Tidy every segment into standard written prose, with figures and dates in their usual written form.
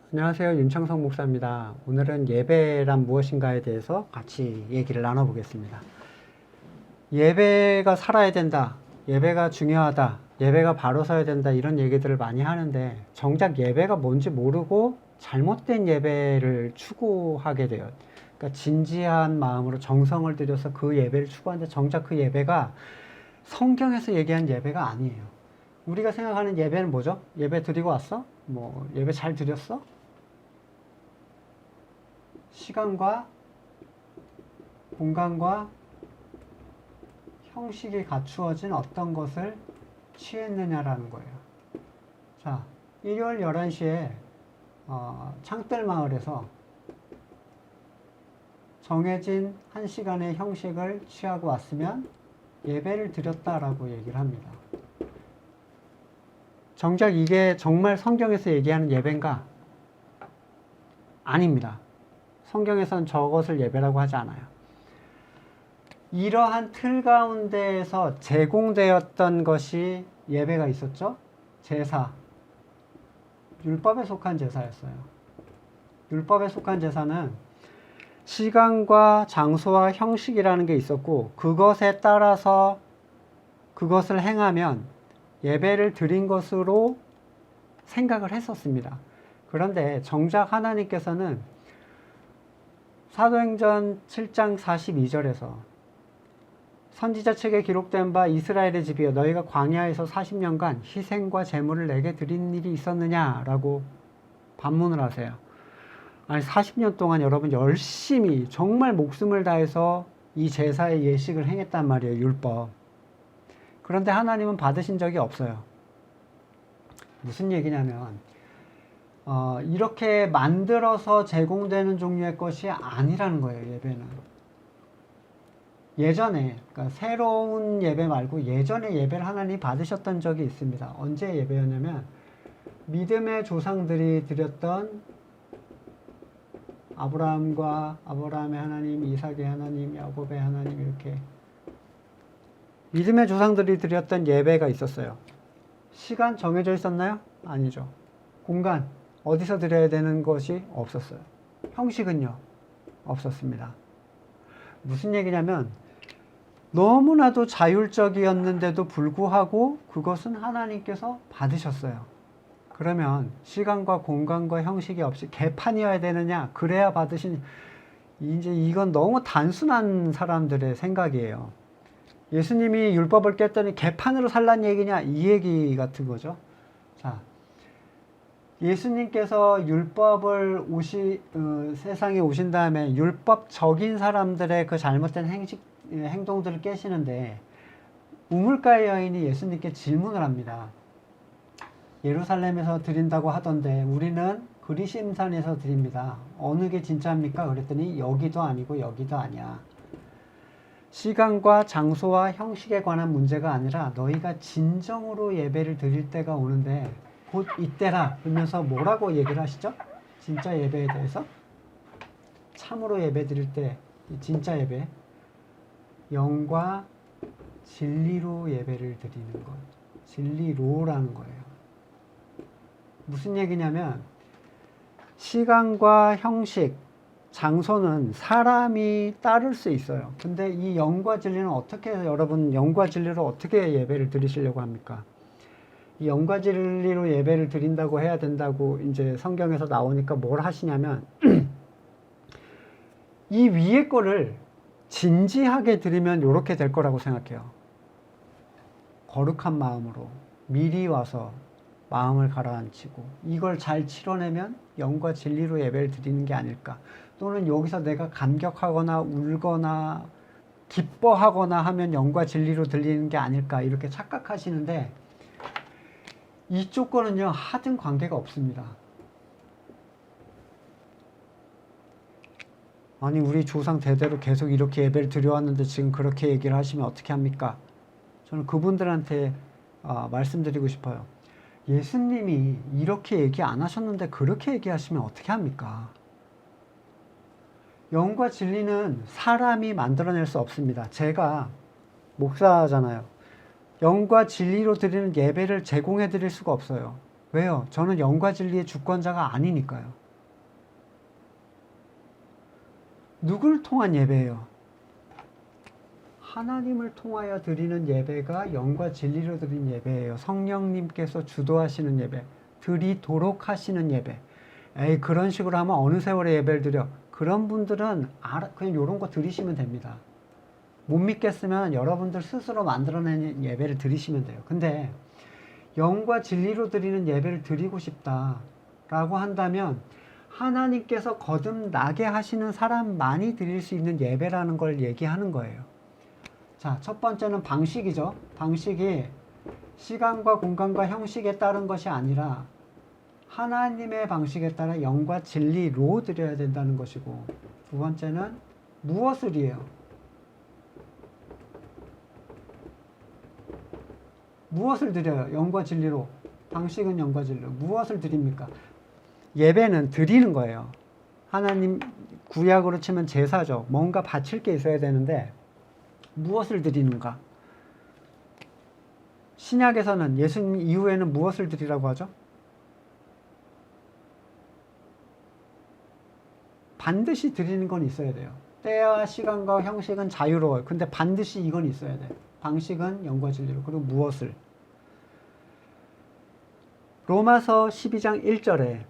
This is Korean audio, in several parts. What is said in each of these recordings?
안녕하세요. 윤창성 목사입니다. 오늘은 예배란 무엇인가에 대해서 같이 얘기를 나눠보겠습니다. 예배가 살아야 된다. 예배가 중요하다. 예배가 바로 서야 된다. 이런 얘기들을 많이 하는데 정작 예배가 뭔지 모르고 잘못된 예배를 추구하게 돼요. 그러니까 진지한 마음으로 정성을 들여서 그 예배를 추구하는데 정작 그 예배가 성경에서 얘기한 예배가 아니에요. 우리가 생각하는 예배는 뭐죠? 예배 드리고 왔어? 예배 잘 드렸어? 시간과 공간과 형식이 갖추어진 어떤 것을 취했느냐라는 거예요. 자, 일요일 11시에 창뜰마을에서 정해진 1시간의 형식을 취하고 왔으면 예배를 드렸다라고 얘기를 합니다. 정작 이게 정말 성경에서 얘기하는 예배인가? 아닙니다. 성경에선 저것을 예배라고 하지 않아요. 이러한 틀 가운데에서 제공되었던 것이 예배가 있었죠. 제사. 율법에 속한 제사였어요. 율법에 속한 제사는 시간과 장소와 형식이라는 게 있었고 그것에 따라서 그것을 행하면 예배를 드린 것으로 생각을 했었습니다. 그런데 정작 하나님께서는 사도행전 7장 42절에서 선지자 책에 기록된 바 이스라엘의 집이여 너희가 광야에서 40년간 희생과 제물을 내게 드린 일이 있었느냐라고 반문을 하세요. 아니 40년 동안 여러분 열심히 정말 목숨을 다해서 이 제사의 예식을 행했단 말이에요. 율법. 그런데 하나님은 받으신 적이 없어요. 무슨 얘기냐면 이렇게 만들어서 제공되는 종류의 것이 아니라는 거예요. 예배는. 예전에 그러니까 새로운 예배 말고 예전에 예배를 하나님이 받으셨던 적이 있습니다. 언제 예배였냐면 믿음의 조상들이 드렸던 아브라함의 하나님, 이삭의 하나님, 야곱의 하나님 이렇게 믿음의 조상들이 드렸던 예배가 있었어요. 시간 정해져 있었나요? 아니죠. 공간 어디서 드려야 되는 것이 없었어요. 형식은요? 없었습니다. 무슨 얘기냐면 너무나도 자율적이었는데도 불구하고 그것은 하나님께서 받으셨어요. 그러면 시간과 공간과 형식이 없이 개판이어야 되느냐? 그래야 받으신 이제 이건 너무 단순한 사람들의 생각이에요. 예수님이 율법을 깼더니 개판으로 살란 얘기냐? 이 얘기 같은 거죠. 자, 예수님께서 율법을 세상에 오신 다음에 율법적인 사람들의 그 잘못된 행동들을 깨시는데 우물가의 여인이 예수님께 질문을 합니다. 예루살렘에서 드린다고 하던데 우리는 그리심산에서 드립니다. 어느 게 진짜입니까? 그랬더니 여기도 아니고 여기도 아니야. 시간과 장소와 형식에 관한 문제가 아니라 너희가 진정으로 예배를 드릴 때가 오는데 곧 이때라 그러면서 뭐라고 얘기를 하시죠? 진짜 예배에 대해서 참으로 예배 드릴 때 진짜 예배 영과 진리로 예배를 드리는 것 진리로라는 거예요. 무슨 얘기냐면 시간과 형식 장소는 사람이 따를 수 있어요. 근데 이 영과 진리는 어떻게 여러분 영과 진리로 어떻게 예배를 드리시려고 합니까? 이 영과 진리로 예배를 드린다고 해야 된다고 이제 성경에서 나오니까 뭘 하시냐면 이 위에 거를 진지하게 드리면 이렇게 될 거라고 생각해요. 거룩한 마음으로 미리 와서 마음을 가라앉히고 이걸 잘 치러내면 영과 진리로 예배를 드리는 게 아닐까. 또는 여기서 내가 감격하거나 울거나 기뻐하거나 하면 영과 진리로 들리는 게 아닐까 이렇게 착각하시는데 이쪽 거는요 하등 관계가 없습니다. 아니 우리 조상 대대로 계속 이렇게 예배를 드려왔는데 지금 그렇게 얘기를 하시면 어떻게 합니까? 저는 그분들한테 말씀드리고 싶어요. 예수님이 이렇게 얘기 안 하셨는데 그렇게 얘기하시면 어떻게 합니까? 영과 진리는 사람이 만들어낼 수 없습니다. 제가 목사잖아요. 영과 진리로 드리는 예배를 제공해 드릴 수가 없어요. 왜요? 저는 영과 진리의 주권자가 아니니까요. 누구를 통한 예배예요? 하나님을 통하여 드리는 예배가 영과 진리로 드린 예배예요. 성령님께서 주도하시는 예배, 드리도록 하시는 예배. 에이, 그런 식으로 하면 어느 세월에 예배를 드려? 그런 분들은 그냥 이런 거 드리시면 됩니다. 못 믿겠으면 여러분들 스스로 만들어낸 예배를 드리시면 돼요. 근데 영과 진리로 드리는 예배를 드리고 싶다라고 한다면 하나님께서 거듭나게 하시는 사람만이 드릴 수 있는 예배라는 걸 얘기하는 거예요. 자, 첫 번째는 방식이죠. 방식이 시간과 공간과 형식에 따른 것이 아니라 하나님의 방식에 따라 영과 진리로 드려야 된다는 것이고, 두 번째는 무엇을 해요? 무엇을 드려요? 영과 진리로. 방식은 영과 진리로. 무엇을 드립니까? 예배는 드리는 거예요. 하나님, 구약으로 치면 제사죠. 뭔가 바칠 게 있어야 되는데 무엇을 드리는가? 신약에서는 예수님 이후에는 무엇을 드리라고 하죠? 반드시 드리는 건 있어야 돼요. 때와 시간과 형식은 자유로워요. 근데 반드시 이건 있어야 돼요. 방식은 영과 진리로. 그리고 무엇을? 로마서 12장 1절에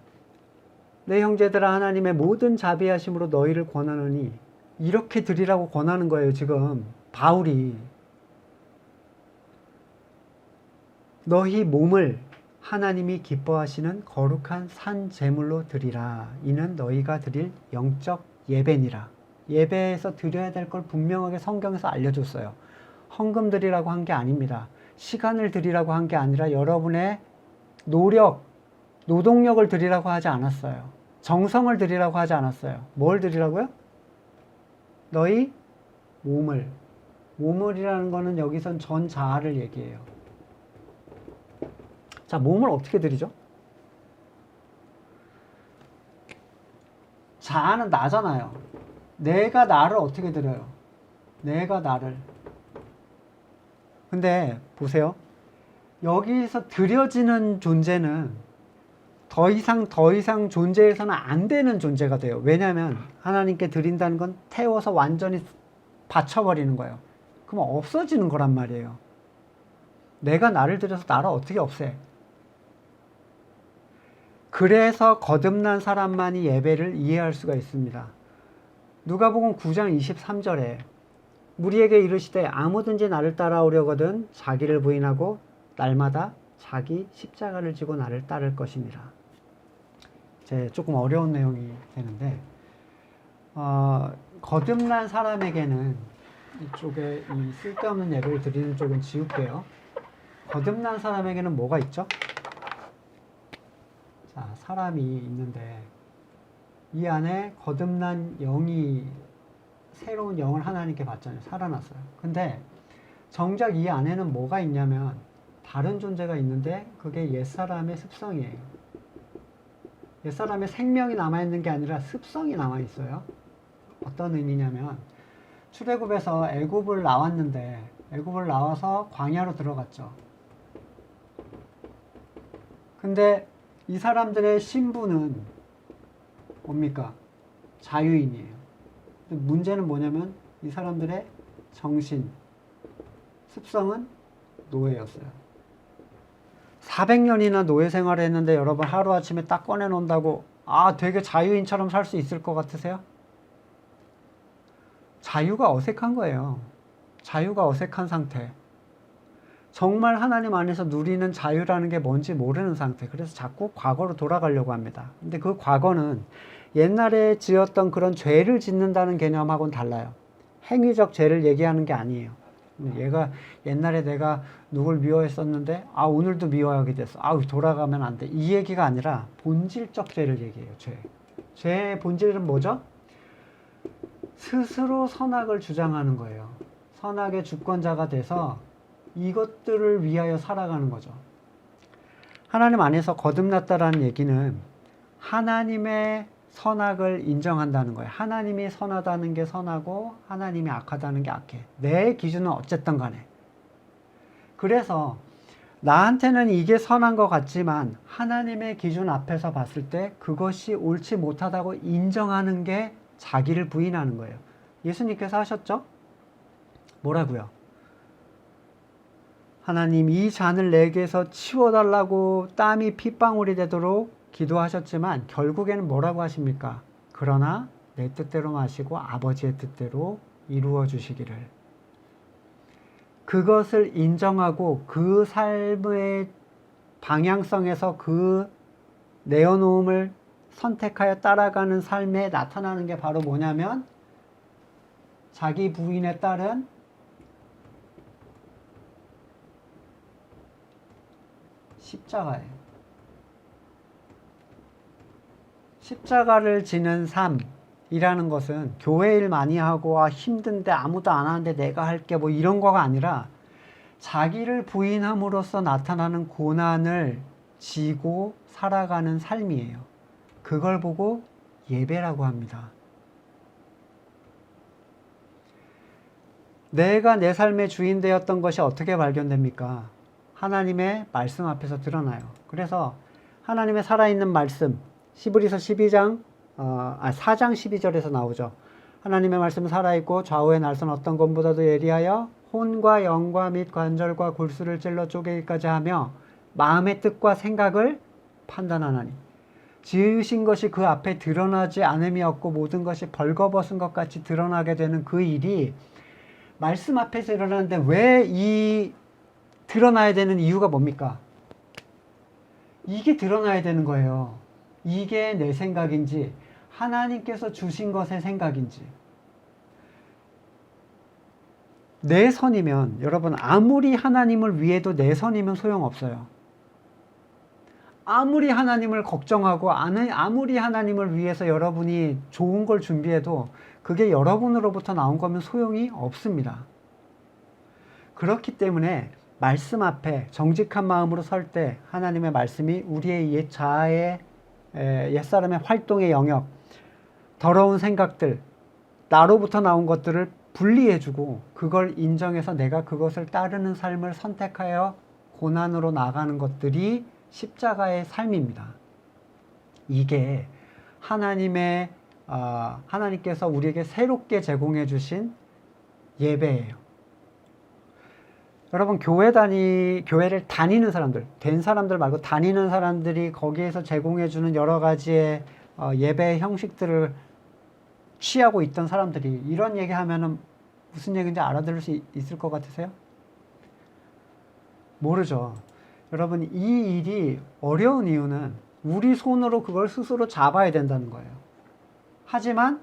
내 형제들아 하나님의 모든 자비하심으로 너희를 권하노니, 이렇게 드리라고 권하는 거예요. 지금 바울이 너희 몸을 하나님이 기뻐하시는 거룩한 산 제물로 드리라. 이는 너희가 드릴 영적 예배니라. 예배에서 드려야 될 걸 분명하게 성경에서 알려줬어요. 헌금 드리라고 한 게 아닙니다. 시간을 드리라고 한 게 아니라 여러분의 노동력을 드리라고 하지 않았어요. 정성을 드리라고 하지 않았어요. 뭘 드리라고요? 너희 몸을. 몸을이라는 거는 여기선 전 자아를 얘기해요. 자, 몸을 어떻게 드리죠? 자아는 나잖아요. 내가 나를 어떻게 드려요? 내가 나를. 근데 보세요. 여기서 드려지는 존재는 더 이상 존재해서는 안 되는 존재가 돼요. 왜냐하면 하나님께 드린다는 건 태워서 완전히 바쳐버리는 거예요. 그럼 없어지는 거란 말이에요. 내가 나를 드려서 나를 어떻게 없애? 그래서 거듭난 사람만이 예배를 이해할 수가 있습니다. 누가복음 9장 23절에 무리에게 이르시되 아무든지 나를 따라오려거든 자기를 부인하고 날마다 자기 십자가를 지고 나를 따를 것이니라. 이제 조금 어려운 내용이 되는데, 거듭난 사람에게는 이쪽에 이 쓸데없는 예배를 드리는 쪽은 지울게요. 거듭난 사람에게는 뭐가 있죠? 자, 사람이 있는데 이 안에 거듭난 영이, 새로운 영을 하나님께 받잖아요. 살아났어요. 근데 정작 이 안에는 뭐가 있냐면 다른 존재가 있는데 그게 옛사람의 습성이에요. 옛사람의 생명이 남아있는 게 아니라 습성이 남아있어요. 어떤 의미냐면 출애굽에서 애굽을 나왔는데 애굽을 나와서 광야로 들어갔죠. 근데 이 사람들의 신분은 뭡니까? 자유인이에요. 근데 문제는 뭐냐면 이 사람들의 정신, 습성은 노예였어요. 400년이나 노예 생활을 했는데 여러분 하루아침에 딱 꺼내놓는다고 되게 자유인처럼 살 수 있을 것 같으세요? 자유가 어색한 거예요. 자유가 어색한 상태. 정말 하나님 안에서 누리는 자유라는 게 뭔지 모르는 상태. 그래서 자꾸 과거로 돌아가려고 합니다. 근데 그 과거는 옛날에 지었던 그런 죄를 짓는다는 개념하고는 달라요. 행위적 죄를 얘기하는 게 아니에요. 얘가 옛날에 내가 누굴 미워했었는데 오늘도 미워하게 됐어. 돌아가면 안 돼. 이 얘기가 아니라 본질적 죄를 얘기해요. 죄의 본질은 뭐죠? 스스로 선악을 주장하는 거예요. 선악의 주권자가 돼서 이것들을 위하여 살아가는 거죠. 하나님 안에서 거듭났다라는 얘기는 하나님의 선악을 인정한다는 거예요. 하나님이 선하다는 게 선하고 하나님이 악하다는 게 악해. 내 기준은 어쨌든 간에. 그래서 나한테는 이게 선한 것 같지만 하나님의 기준 앞에서 봤을 때 그것이 옳지 못하다고 인정하는 게 자기를 부인하는 거예요. 예수님께서 하셨죠? 뭐라고요? 하나님 이 잔을 내게서 치워달라고 땀이 핏방울이 되도록 기도하셨지만 결국에는 뭐라고 하십니까? 그러나 내 뜻대로 마시고 아버지의 뜻대로 이루어 주시기를. 그것을 인정하고 그 삶의 방향성에서 그 내어놓음을 선택하여 따라가는 삶에 나타나는 게 바로 뭐냐면 자기 부인에 따른 십자가예요. 십자가를 지는 삶이라는 것은 교회 일 많이 하고 힘든데 아무도 안 하는데 내가 할게 뭐 이런 거가 아니라 자기를 부인함으로써 나타나는 고난을 지고 살아가는 삶이에요. 그걸 보고 예배라고 합니다. 내가 내 삶의 주인 되었던 것이 어떻게 발견됩니까? 하나님의 말씀 앞에서 드러나요. 그래서 하나님의 살아있는 말씀, 히브리서 4장 12절에서 나오죠. 하나님의 말씀은 살아있고 좌우의 날선 어떤 것보다도 예리하여 혼과 영과 및 관절과 골수를 찔러 쪼개기까지 하며 마음의 뜻과 생각을 판단하나니 지으신 것이 그 앞에 드러나지 않음이 없고 모든 것이 벌거벗은 것 같이 드러나게 되는 그 일이 말씀 앞에서 일어나는데 왜 이 드러나야 되는 이유가 뭡니까? 이게 드러나야 되는 거예요. 이게 내 생각인지 하나님께서 주신 것의 생각인지. 내 선이면 여러분 아무리 하나님을 위해도 내 선이면 소용없어요. 아무리 하나님을 걱정하고 아무리 하나님을 위해서 여러분이 좋은 걸 준비해도 그게 여러분으로부터 나온 거면 소용이 없습니다. 그렇기 때문에 말씀 앞에 정직한 마음으로 설 때 하나님의 말씀이 우리의 옛 자아의 옛사람의 활동의 영역, 더러운 생각들, 나로부터 나온 것들을 분리해주고 그걸 인정해서 내가 그것을 따르는 삶을 선택하여 고난으로 나가는 것들이 십자가의 삶입니다. 이게 하나님께서 우리에게 새롭게 제공해 주신 예배예요. 여러분 교회를 다니는 사람들, 된 사람들 말고 다니는 사람들이 거기에서 제공해 주는 여러 가지의 예배 형식들을 취하고 있던 사람들이 이런 얘기하면은 무슨 얘기인지 알아들을 수 있을 것 같으세요? 모르죠. 여러분 이 일이 어려운 이유는 우리 손으로 그걸 스스로 잡아야 된다는 거예요. 하지만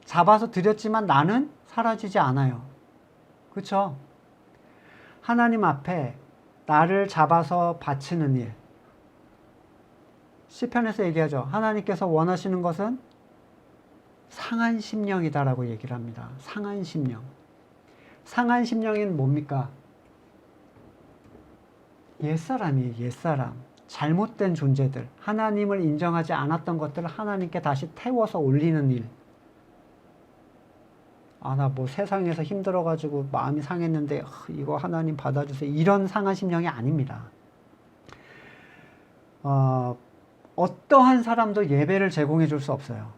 잡아서 드렸지만 나는 사라지지 않아요. 그렇죠? 하나님 앞에 나를 잡아서 바치는 일. 시편에서 얘기하죠. 하나님께서 원하시는 것은 상한 심령이다라고 얘기를 합니다. 상한 심령. 상한 심령은 뭡니까? 옛사람이에요. 옛사람. 잘못된 존재들. 하나님을 인정하지 않았던 것들을 하나님께 다시 태워서 올리는 일. 나 뭐 세상에서 힘들어가지고 마음이 상했는데 이거 하나님 받아주세요. 이런 상한 심령이 아닙니다. 어떠한 사람도 예배를 제공해 줄 수 없어요.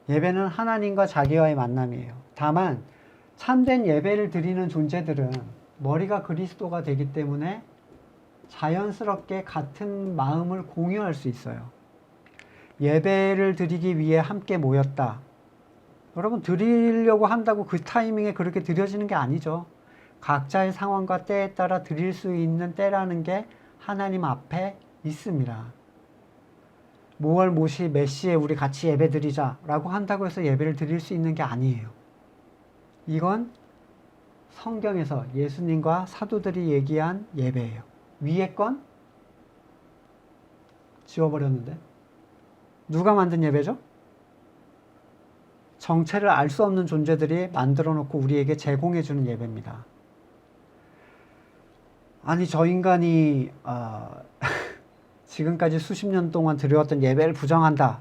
예배는 하나님과 자기와의 만남이에요. 다만 참된 예배를 드리는 존재들은 머리가 그리스도가 되기 때문에 자연스럽게 같은 마음을 공유할 수 있어요. 예배를 드리기 위해 함께 모였다. 여러분 드리려고 한다고 그 타이밍에 그렇게 드려지는 게 아니죠. 각자의 상황과 때에 따라 드릴 수 있는 때라는 게 하나님 앞에 있습니다. 모월 모시 몇 시에 우리 같이 예배 드리자 라고 한다고 해서 예배를 드릴 수 있는 게 아니에요. 이건 성경에서 예수님과 사도들이 얘기한 예배예요. 위에 건 지워버렸는데 누가 만든 예배죠? 정체를 알 수 없는 존재들이 만들어 놓고 우리에게 제공해 주는 예배입니다. 아니 저 인간이 지금까지 수십 년 동안 드려왔던 예배를 부정한다.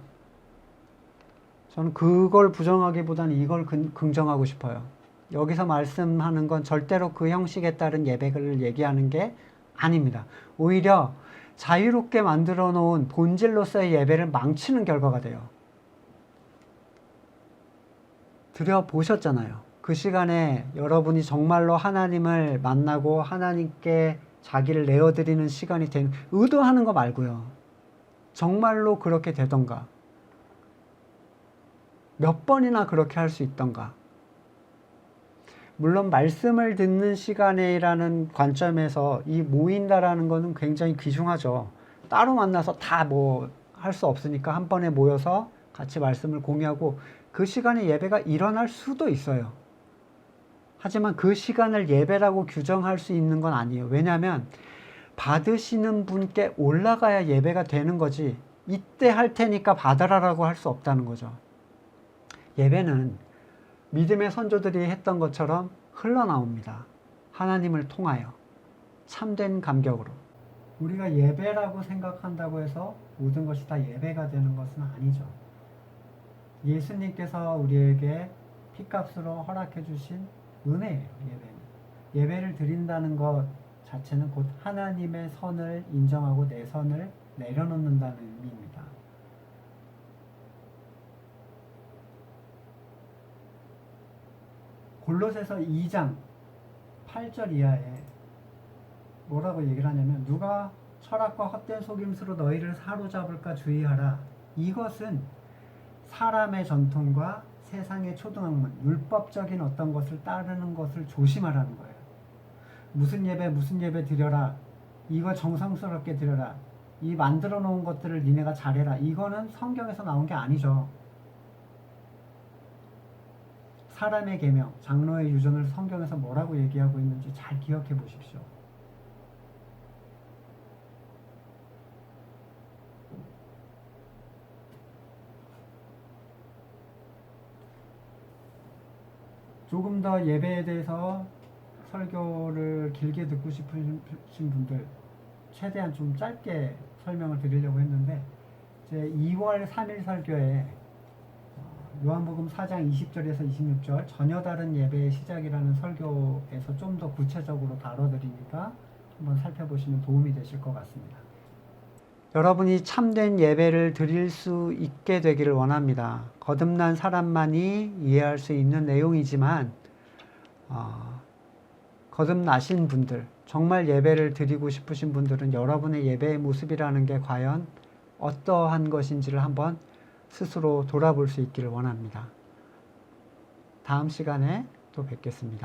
저는 그걸 부정하기보다는 이걸 긍정하고 싶어요. 여기서 말씀하는 건 절대로 그 형식에 따른 예배를 얘기하는 게 아닙니다. 오히려 자유롭게 만들어 놓은 본질로서의 예배를 망치는 결과가 돼요. 드려보셨잖아요. 그 시간에 여러분이 정말로 하나님을 만나고 하나님께 자기를 내어드리는 시간이 되는, 의도하는 거 말고요. 정말로 그렇게 되던가. 몇 번이나 그렇게 할 수 있던가. 물론 말씀을 듣는 시간이라는 관점에서 이 모인다라는 거는 굉장히 귀중하죠. 따로 만나서 다 뭐 할 수 없으니까 한 번에 모여서 같이 말씀을 공유하고 그 시간에 예배가 일어날 수도 있어요. 하지만 그 시간을 예배라고 규정할 수 있는 건 아니에요. 왜냐하면 받으시는 분께 올라가야 예배가 되는 거지, 이때 할 테니까 받아라라고 할 수 없다는 거죠. 예배는 믿음의 선조들이 했던 것처럼 흘러나옵니다. 하나님을 통하여 참된 감격으로. 우리가 예배라고 생각한다고 해서 모든 것이 다 예배가 되는 것은 아니죠. 예수님께서 우리에게 피값으로 허락해 주신 은혜예요. 예배를 드린다는 것 자체는 곧 하나님의 선을 인정하고 내 선을 내려놓는다는 의미입니다. 골로새서 2장 8절 이하에 뭐라고 얘기를 하냐면, 누가 철학과 헛된 속임수로 너희를 사로잡을까 주의하라. 이것은 사람의 전통과 세상의 초등학문, 율법적인 어떤 것을 따르는 것을 조심하라는 거예요. 무슨 예배 드려라. 이거 정성스럽게 드려라. 이 만들어 놓은 것들을 니네가 잘해라. 이거는 성경에서 나온 게 아니죠. 사람의 계명, 장로의 유전을 성경에서 뭐라고 얘기하고 있는지 잘 기억해 보십시오. 조금 더 예배에 대해서 설교를 길게 듣고 싶으신 분들, 최대한 좀 짧게 설명을 드리려고 했는데, 제 2월 3일 설교에 요한복음 4장 20절에서 26절 전혀 다른 예배의 시작이라는 설교에서 좀 더 구체적으로 다뤄드리니까 한번 살펴보시면 도움이 되실 것 같습니다. 여러분이 참된 예배를 드릴 수 있게 되기를 원합니다. 거듭난 사람만이 이해할 수 있는 내용이지만 거듭나신 분들, 정말 예배를 드리고 싶으신 분들은 여러분의 예배의 모습이라는 게 과연 어떠한 것인지를 한번 스스로 돌아볼 수 있기를 원합니다. 다음 시간에 또 뵙겠습니다.